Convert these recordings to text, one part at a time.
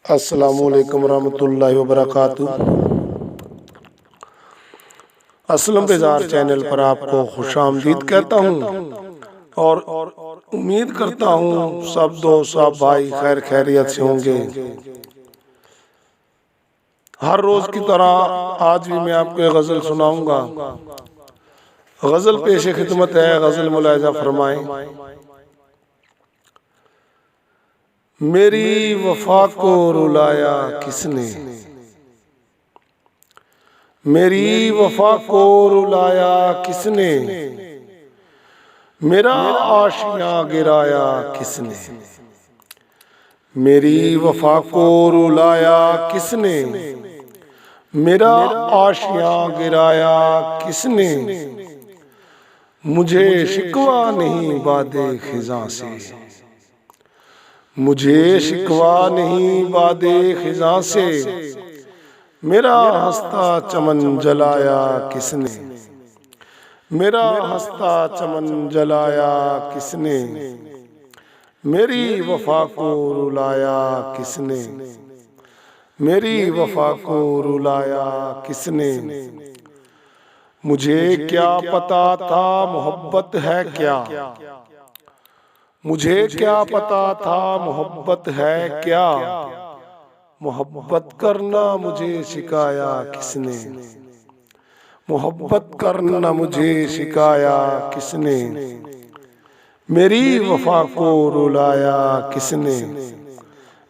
अस्सलामुअलैकुम रहमतुल्लाहि व बरकातुहू। असलम बेजार चैनल पर आपको खुशामदीद कहता हूँ और उम्मीद करता हूँ सब दोस्त सब भाई खैर खैरियत से होंगे। हर रोज की तरह आज भी मैं आपको एक गजल सुनाऊंगा। गजल पेश खिदमत है, गजल मुलाहिजा फरमाएं। मेरी वफा को रुलाया किसने, मेरी वफा को रुलाया किसने, मेरा आशियां गिराया किसने, मेरी वफा को रुलाया किसने, मेरा आशियां गिराया किसने, मुझे शिकवा नहीं बादे खिजा से, मुझे शिकवा नहीं बादे खिजा से, मेरा हंसता चमन जलाया किसने, मेरा हंसता चमन जलाया किसने, मेरी वफा को रुलाया किसने, मेरी वफा को रुलाया किसने। मुझे क्या पता था मोहब्बत है क्या, मुझे क्या पता था मोहब्बत है क्या, मोहब्बत करना मुझे सिखाया किसने, मोहब्बत करना मुझे सिखाया किसने, मेरी वफा को रुलाया किसने,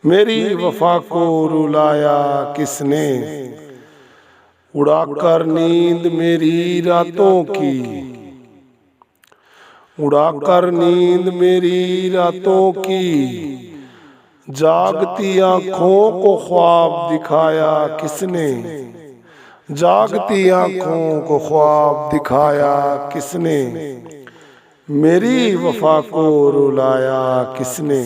मेरी वफा को रुलाया किसने। उड़ाकर नींद मेरी रातों की, उड़ाकर नींद मेरी रातों की, जागती आँखों को ख्वाब दिखाया किसने, जागती आँखों को ख्वाब दिखाया किसने, मेरी वफा को रुलाया किसने,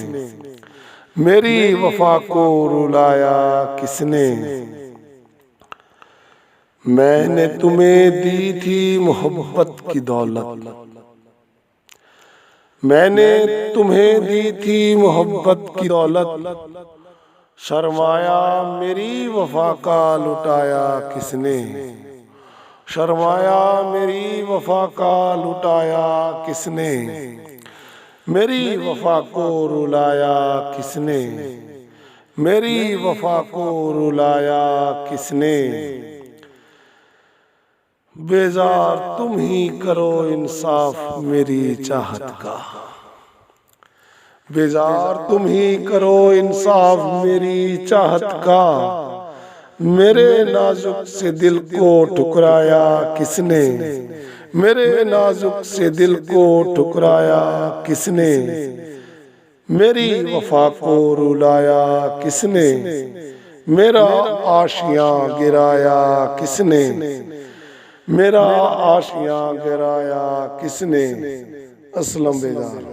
मेरी वफा को रुलाया किसने। मैंने तुम्हें दी थी मोहब्बत की दौलत, मैंने तुम्हें दी थी मोहब्बत की दौलत, शर्माया मेरी वफा का लुटाया किसने, शर्माया मेरी वफा का लुटाया किसने, मेरी वफा को रुलाया किसने, मेरी वफा को रुलाया किसने। बेजार तुम ही करो इंसाफ मेरी चाहत का, बेजार तुम ही करो इंसाफ मेरी चाहत का, मेरे नाजुक से दिल को ठुकराया किसने, मेरे नाजुक से दिल को ठुकराया किसने, मेरी वफा को रुलाया किसने, मेरा आशियां गिराया किसने, मेरा आशियां गिराया किसने। असलम बेजार।